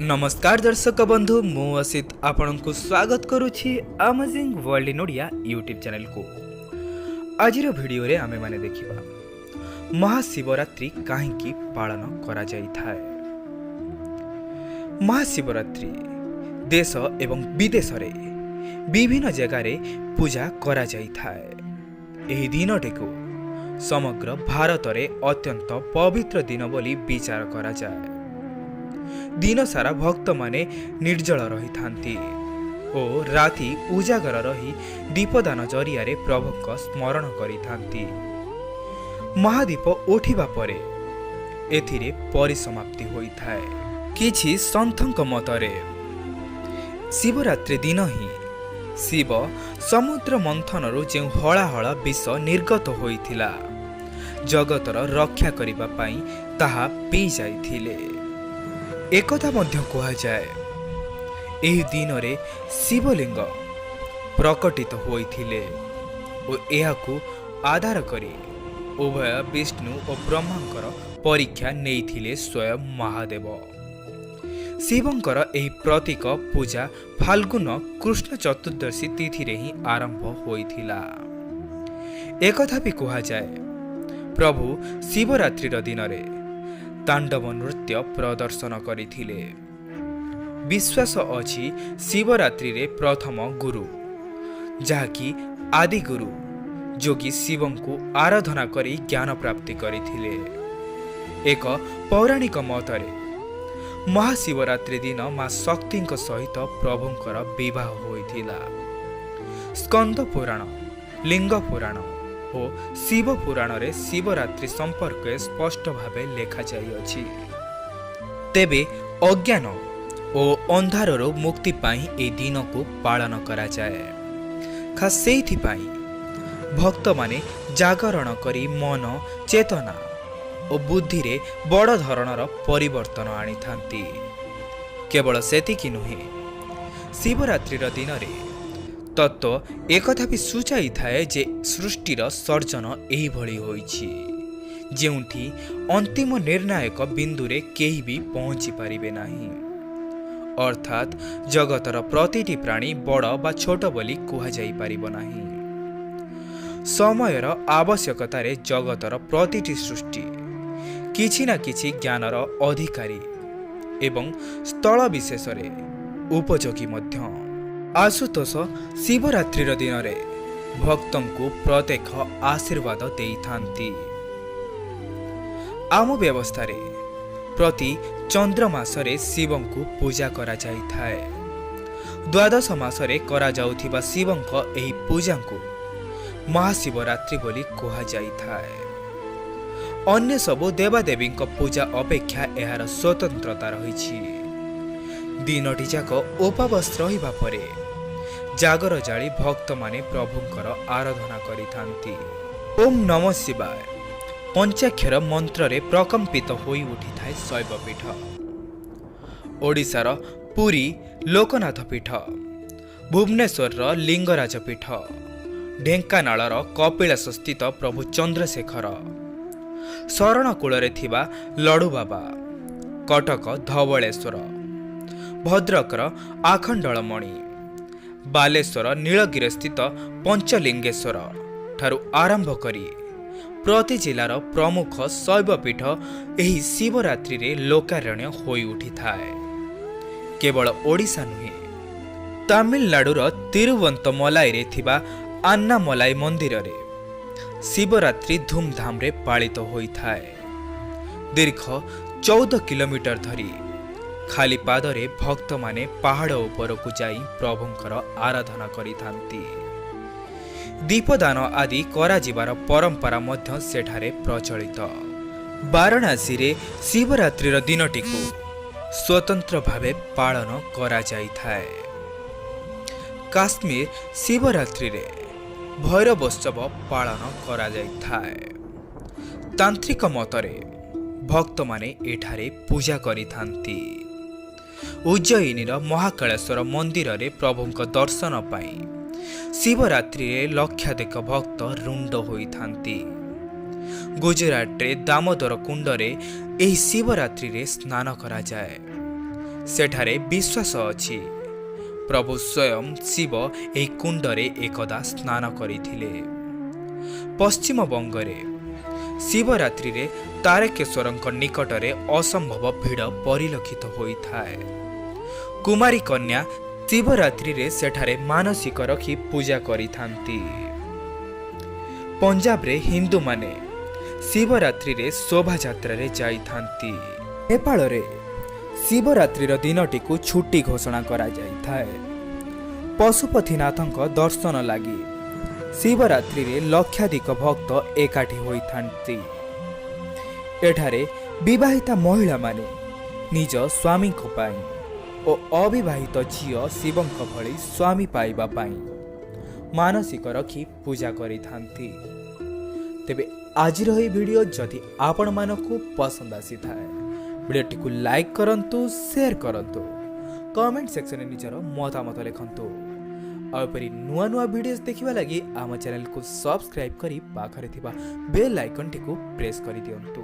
नमस्कार दर्शक बंधु मु असित आपण को स्वागत करुछि amazing world in Odia YouTube channel को। आज वीडियो रे आमे माने देखिबा महाशिवरात्रि काहेकि पालन करा जाई थाए। महाशिवरात्रि देश एवं विदेश रे विभिन्न जगह रे पूजा करा जाई थाए। एही दिनटे को समग्र भारत रे अत्यंत पवित्र दिन बोली विचार करा जाए। दिन सारा भक्त माने निर्जल रही थांती और राति उजागर रही दीपदान जरिया रे प्रभुक स्मरण करी थांती। महादीप उठिबा परे एथिरे परिसमाप्ति होई थाए। किछि संतंक मतरे शिवरात्रि दिन ही शिव समुद्र मंथनरु जे हळाहळ विष निर्गत होइथिला जगतर रक्षा करिबा पई ताहा पी जाइथिले। एकथा मध्य कहा जाए एही दिन रे शिवलिंग प्रकटित होइथिले और एहाकू आधार करी उभय विष्णु और ब्रह्मांकर परीक्षा नेइथिले स्वयं महादेव। शिवंकर एही प्रतीक पूजा फाल्गुन कृष्ण चतुर्दशी तिथि रे ही आरंभ होइथिला। एकथा भी कहा जाए प्रभु शिवरात्रि दिन रे तांडव नृत्य प्रदर्शन करिथिले। विश्वास अछि शिवरात्रि रे प्रथम गुरु जहाँकि आदि गुरु जोगी शिवं को आराधना करी ज्ञान प्राप्ति करिथिले। एक पौराणिक मतरे महाशिवरात्रि दिन मां शक्ति सहित प्रभुंकर विवाह होइथिला। स्कंद पुराण, लिंग पुराण और शिव पुराण रे शिवरात्रि संपर्क स्पष्ट भावे लेखा जाइअछि। तेबे अज्ञान और अंधारर मुक्ति पाई ए दिन को पालन करा जाए। खास सेइथि पाई भक्त माने जागरण करी मन चेतना और बुद्धि रे बड़ धरणर परिवर्तन आनी थांती। केवल सेतिकी नुहे शिवरात्रि दिन रे तत्व एकथा भी सूचाई थाए जे सृष्टिर सर्जन एही भली होइछि जेउठी अंतिम निर्णायक बिंदु रे केही भी पहुंची पारिबे नाही। अर्थात जगतर प्रतिटी प्राणी बड़ बा छोट बोली कुहा जाई पारिबो नाही। समयर आवश्यकता रे जगतर प्रतिटी सृष्टि किछि ना किछि ज्ञानर अधिकारी एवं स्थल विशेष रे उपयोगी मध्य। आशुतोष शिवरात्रि दिन रे भक्तों को प्रत्येक आशीर्वाद देई थांती। आम व्यवस्था रे प्रति चंद्र मासरे शिवं को पूजा करा जाई थाए। द्वादश मासरे करा जाउथिबा शिवं को एही पूजा को महाशिवरात्रि बोली कहा जाई थाए। अन्य सबु देवादेवी पूजा अपेक्षा एहार स्वतंत्रता रहिछि। दिनटी जाक उपवास रहिबा परे जागर जाली भक्त माने प्रभुंकर आराधना करि थांती। ओम नमः शिवाय पंचाक्षर मंत्र रे प्रकंपित होई उठी थाए शैवपीठ। ओडिशार पुरी लोकनाथ पीठ, भुवनेश्वर लिंगराज पीठ, ढेंकानाळर कपिलास स्थित प्रभु चंद्रशेखर, शरणकूल रे थिबा लडू बाबा, कटक धवळेश्वर, भद्रकर आखंडलमणि, बालेश्वर नीलगिरी स्थित पंचलिंगेश्वर ठारू आरंभ करी प्रति जिलार प्रमुख शैवपीठ एही शिवरात्रि रे लोकारण्य होई उठी थाए। केवल ओडिशा नुहे तमिलनाडुर तिरुवंतमलाई रे थिबा अन्नामलाई मंदिर रे शिवरात्रि धूमधाम रे पालित होई थाए। दीर्घ 14 किलोमीटर धरी खाली पादरे भक्त माने पहाड़ उपर को जाई प्रभुंकर आराधना करी थांती। दीपदान आदि करा जिबार परंपरा मध्य सेठारे प्रचलित। वाराणसी रे शिवरात्रि दिनटी को स्वतंत्र भावे पालन करा जाई थाए। काश्मीर शिवरात्रि रे भैरवोत्सव पालन करा जाई थाए। तांत्रिक मतरे भक्त माने एठारे पूजा करी थांती। उज्जयिनी महाकालेश्वर मंदिर रे प्रभुंक दर्शन पाई शिवरात्रि रे लक्षाधिक भक्त रुंड होई थांती। गुजरात रे दामोदर कुंड रे एही शिवरात्रि रे स्नान करा जाए। सेठारे विश्वास अछि प्रभु स्वयं शिव एही कुंडरे एकदा स्नान करिथिले। पश्चिम बंगरे शिवरात्रि रे तारकेश्वरଙ୍କ निकटरे असंभव भीड़ परिलक्षित होइथाए। कुमारी कन्या शिवरात्रि रे सेठारे मानसिक रखी पूजा करिथांती। पंजाब रे हिंदू माने शिवरात्रि रे शोभा यात्रा रे जाइथांती। नेपाल रे शिवरात्रि रो दिनटी को छुट्टी घोषणा करा जाइथाए। पशुपतिनाथଙ୍କ दर्शन लागि शिवरात्रि रे लक्षाधिक भक्त एकाठी होइथांती। एठारे विवाहिता महिला माने निज स्वामी को पाई ओ अविवाहित झियो शिवंक भली स्वामी पाइबा पाई मानसिक रखी पूजा करिथांती। तेबे आज रही वीडियो जदि आपण मानकु पसंद आसी थाए वीडियोटी को लाइक करंतु, शेयर करंतु, कमेंट सेक्शन में निजर मतामत लिखंतु। आउपरी नुआ नुआ वीडियोस देखिबा लागि आम चैनल को सब्सक्राइब करी पाखरे थिबा बेल आइकन टी को प्रेस करि दियंतु।